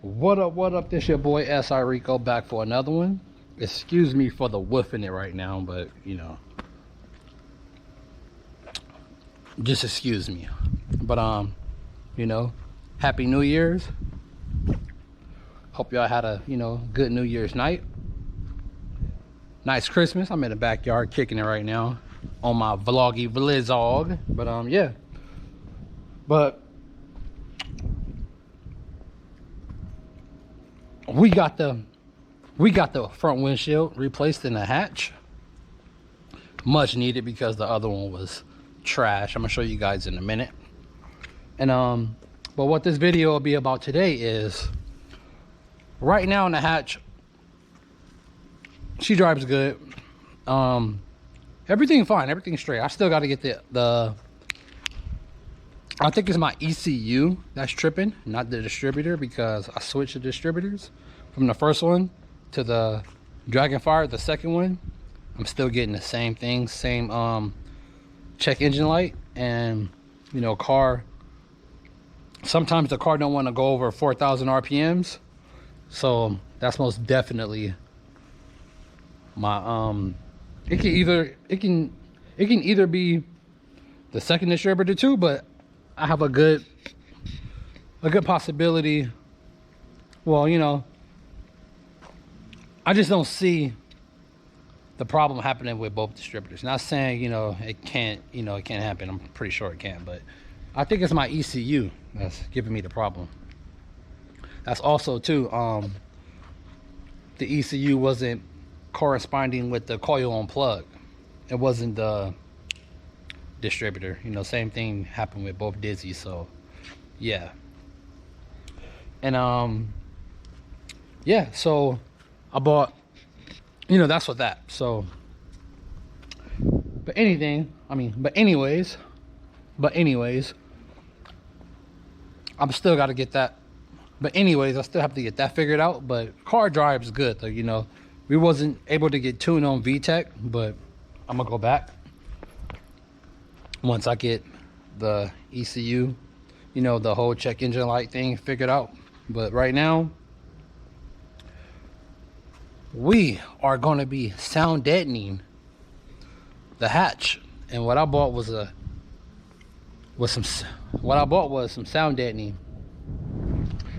What up, what up? This your boy S.I. Rico back for another one. Excuse me for the woofing it right now, but you know, just excuse me. But you know, Happy New Year's. Hope y'all had a, good New Year's night. Nice Christmas. I'm in the backyard kicking it right now on my vloggy vlizog. But yeah. But we got the front windshield replaced in the hatch. Much needed because the other one was trash. I'm gonna show you guys in a minute. And but what this video will be about today is, right now in the hatch, she drives good. Everything fine, everything's straight. I still got to get the I think it's my ECU that's tripping, not the distributor, because I switched the distributors from the first one to the Dragonfire, the second one. I'm still getting the same thing, same check engine light, and car. Sometimes the car don't want to go over 4,000 RPMs, so that's most definitely my it can either be the second distributor too, but I have a good possibility. Well, I just don't see the problem happening with both distributors. Not saying it can't happen. I'm pretty sure it can, but I think it's my ECU that's giving me the problem. That's also too the ECU wasn't corresponding with the coil on plug. It wasn't the distributor. Same thing happened with both Dizzy. So yeah. And yeah, so I bought, that's what that. So but anyways, I'm still got to get that. But anyways, I still have to get that figured out. But car drives good though. We wasn't able to get tuned on VTEC, but I'm gonna go back once I get the ECU, the whole check engine light thing figured out. But right now, we are going to be sound deadening the hatch. And what I bought was some sound deadening.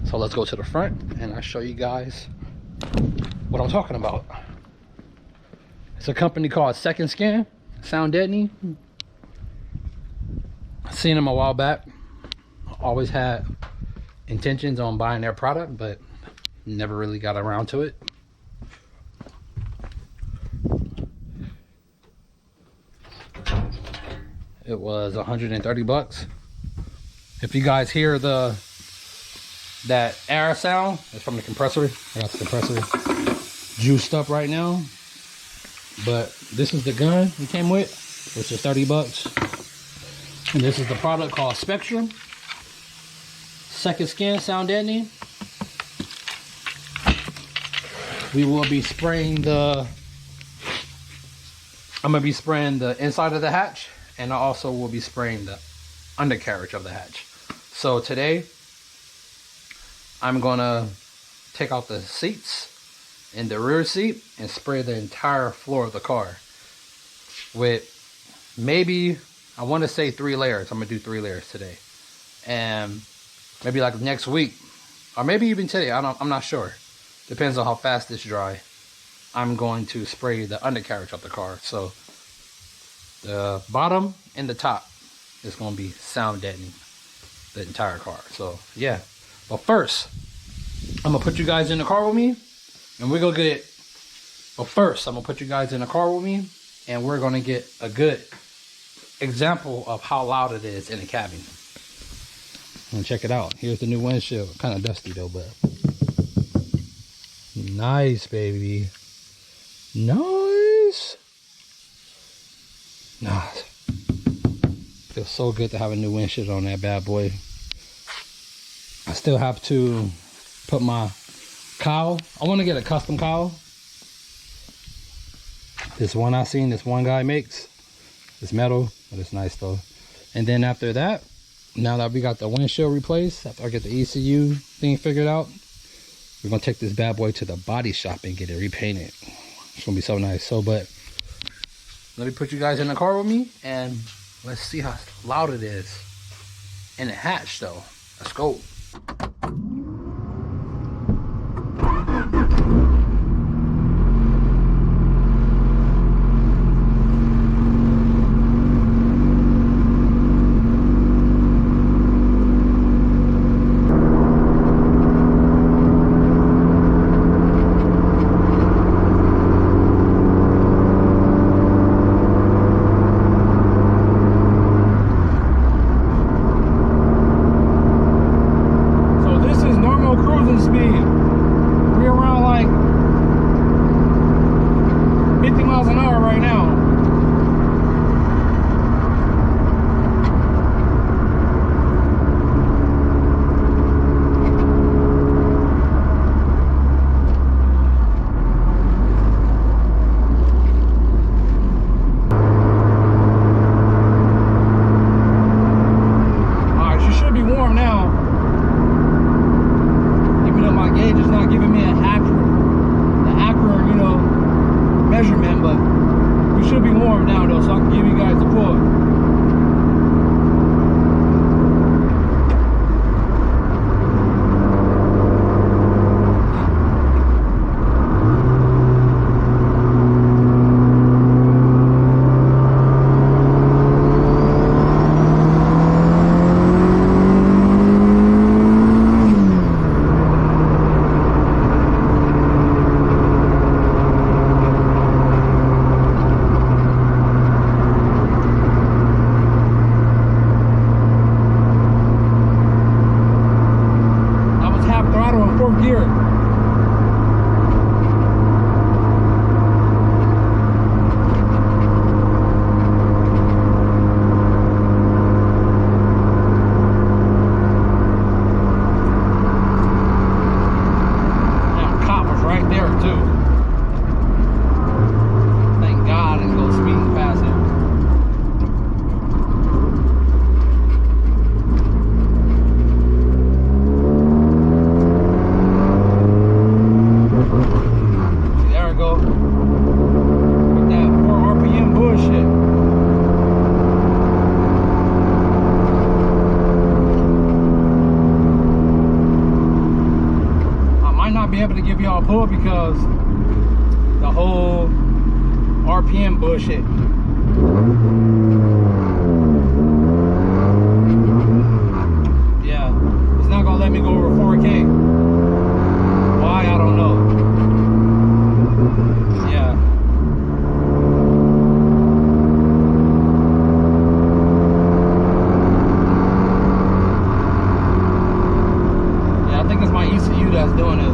So let's go to the front and I'll show you guys what I'm talking about. It's a company called Secondskin sound deadening. I seen them a while back. Always had intentions on buying their product, but never really got around to it. It was 130 bucks. If you guys hear that air sound, it's from the compressor. I got the compressor juiced up right now. But this is the gun it came with, which is 30 bucks. And this is the product called Spectrum Second Skin Sound Deadening. We will be spraying I'm gonna be spraying the inside of the hatch, and I also will be spraying the undercarriage of the hatch. So today, I'm gonna take out the seats in the rear seat and spray the entire floor of the car with maybe, I want to say 3 layers. I'm gonna do 3 layers today, and maybe like next week, or maybe even today. I'm not sure. Depends on how fast this dry. I'm going to spray the undercarriage of the car. So the bottom and the top is going to be sound deadening the entire car. So yeah. But first, I'm gonna put you guys in the car with me, and we're gonna get. But first, I'm gonna put you guys in the car with me, and we're gonna get a good example of how loud it is in the cabin. And check it out. Here's the new windshield. Kind of dusty though, but nice, baby. Nice. Nice. Feels so good to have a new windshield on that bad boy. I still have to put my cowl. I want to get a custom cowl. This one I seen, this one guy makes. It's metal, but it's nice though. And then after that, now that we got the windshield replaced, after I get the ECU thing figured out, we're gonna take this bad boy to the body shop and get it repainted. It's gonna be so nice. So, but let me put you guys in the car with me and let's see how loud it is in the hatch though. Let's go. Pull because the whole RPM bullshit. Yeah, it's not gonna let me go over 4K. Why, I don't know. Yeah. Yeah, I think it's my ECU that's doing this.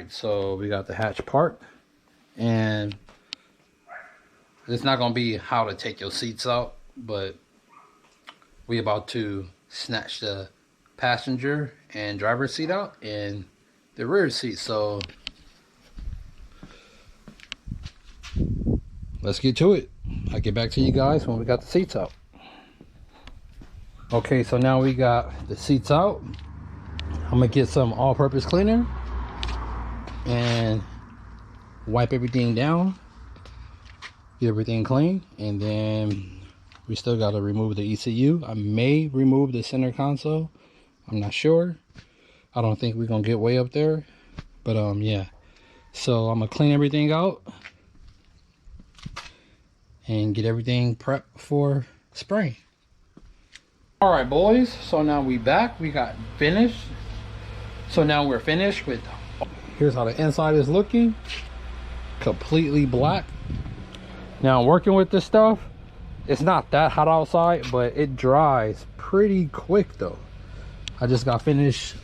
So we got the hatch part, and it's not gonna be how to take your seats out, but we about to snatch the passenger and driver's seat out and the rear seat. So let's get to it. I'll get back to you guys when we got the seats out. Okay, so now we got the seats out. I'm gonna get some all-purpose cleaner and wipe everything down, get everything clean, and then we still got to remove the ECU. I may remove the center console, I'm not sure. I don't think we're gonna get way up there, but yeah. So I'm gonna clean everything out and get everything prepped for spray. All right, boys, so now we back. We got finished. So now we're finished with, here's how the inside is looking, completely black. Now working with this stuff, it's not that hot outside, but it dries pretty quick though. I just got finished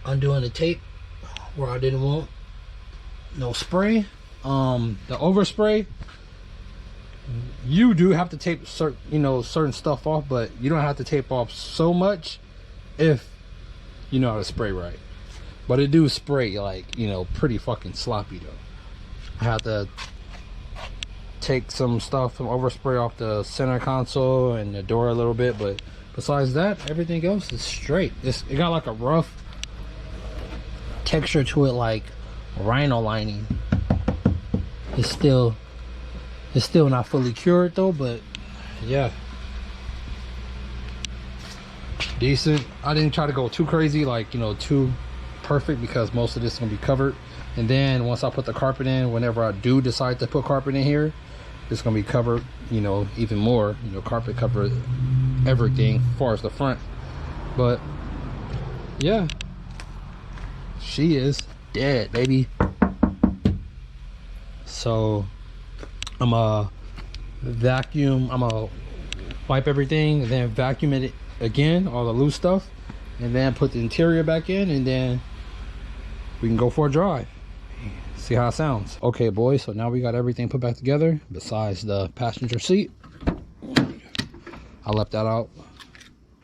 undoing the tape where I didn't want no spray. The overspray, you do have to tape certain stuff off, but you don't have to tape off so much if you know how to spray right. But it do spray like, pretty fucking sloppy though. I have to take some stuff, some overspray off the center console and the door a little bit, but besides that, everything else is straight. It got like a rough texture to it, like rhino lining. It's still not fully cured though, but yeah, decent. I didn't try to go too crazy, like too perfect, because most of this is gonna be covered. And then once I put the carpet in, whenever I do decide to put carpet in here, it's gonna be covered, even more. Carpet cover everything as far as the front. But yeah, she is dead, baby. So I'm gonna wipe everything and then vacuum it again, all the loose stuff, and then put the interior back in, and then we can go for a drive, see how it sounds. Okay boys, so now we got everything put back together besides the passenger seat. I left that out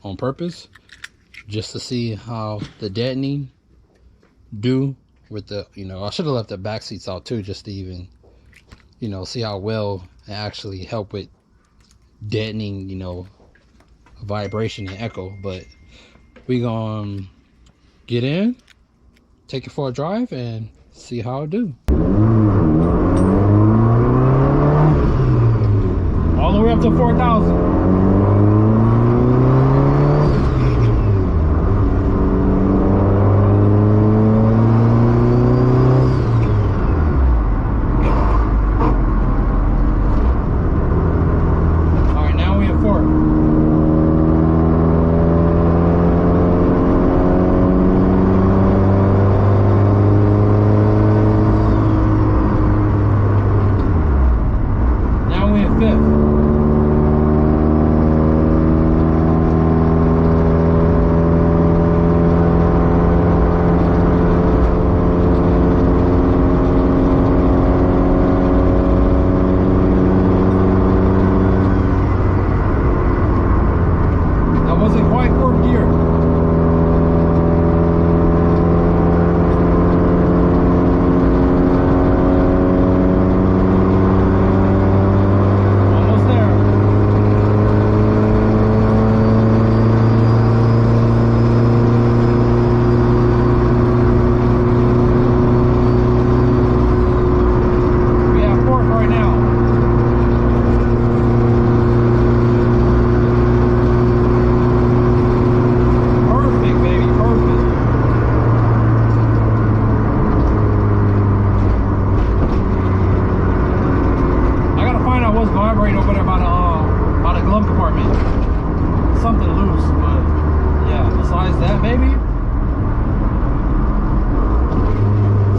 on purpose just to see how the deadening do with the, I should have left the back seats out too, just to even see how well it actually help with deadening, vibration and echo. But we gonna get in, take it for a drive, and see how it do. All the way up to 4,000.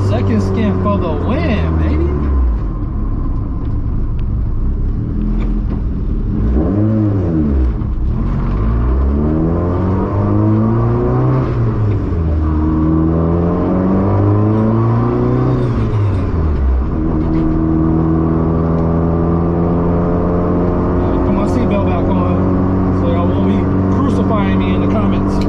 Second skin for the win, baby. Put my seatbelt back on so y'all won't be crucifying me in the comments.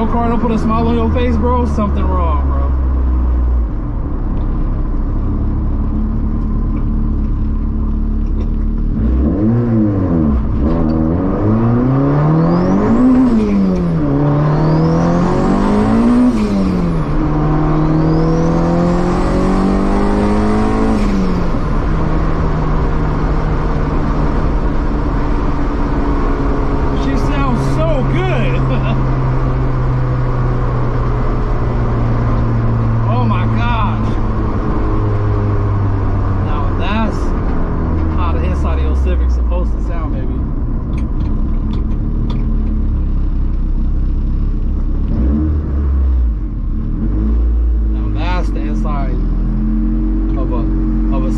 Car don't put a smile on your face, bro, something wrong, bro. She sounds so good.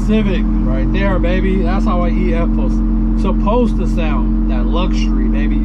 Civic right there, baby. That's how an EF supposed to sound. That luxury, baby.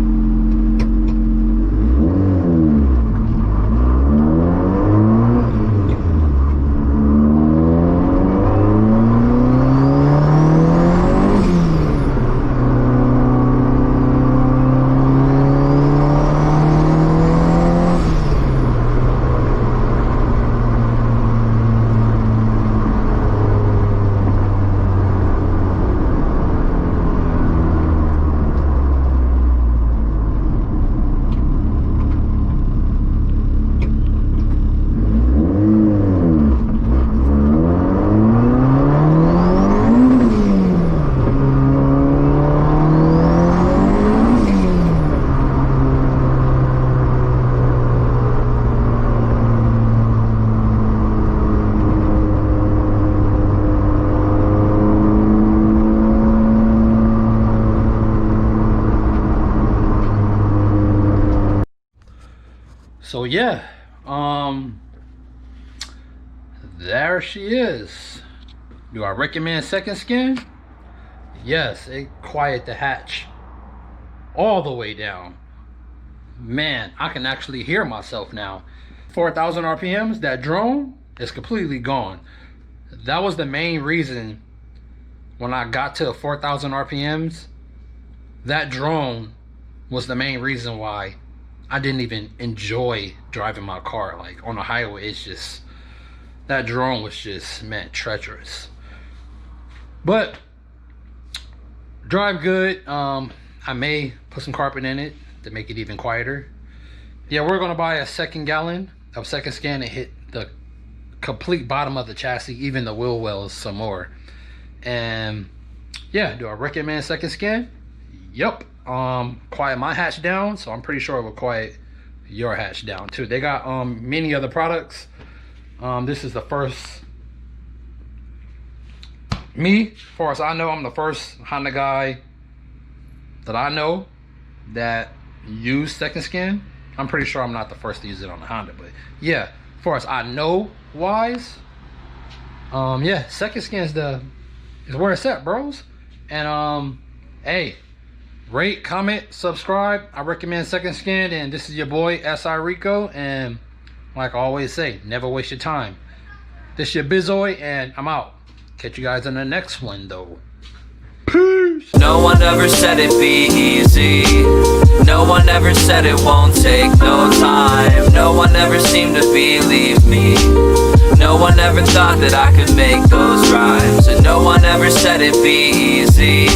So yeah, there she is. Do I recommend second skin? Yes, it quiet the hatch all the way down. Man, I can actually hear myself now. 4,000 RPMs, that drone is completely gone. That was the main reason when I got to 4,000 RPMs, that drone was the main reason why I didn't even enjoy driving my car. Like on the highway, it's just, that drone was just, man, treacherous. But drive good. I may put some carpet in it to make it even quieter. Yeah, we're gonna buy a 2nd gallon of second skin and hit the complete bottom of the chassis, even the wheel wells some more. And yeah, do I recommend second skin? Yep. Quiet my hatch down, so I'm pretty sure it will quiet your hatch down too. They got many other products. This is the first, me, as far as I know, I'm the first Honda guy that I know that used second skin. I'm pretty sure I'm not the first to use it on the Honda, but yeah, as far as I know wise, yeah, second skin is where it's at, bros. And hey, rate, comment, subscribe. I recommend second skin. And this is your boy SI Rico, and like I always say, never waste your time. This is your Bizoy, and I'm out. Catch you guys in the next one though. Peace. No one ever said it'd be easy. No one ever said it won't take no time. No one ever seemed to believe me. No one ever thought that I could make those rhymes. And no one ever said it'd be easy.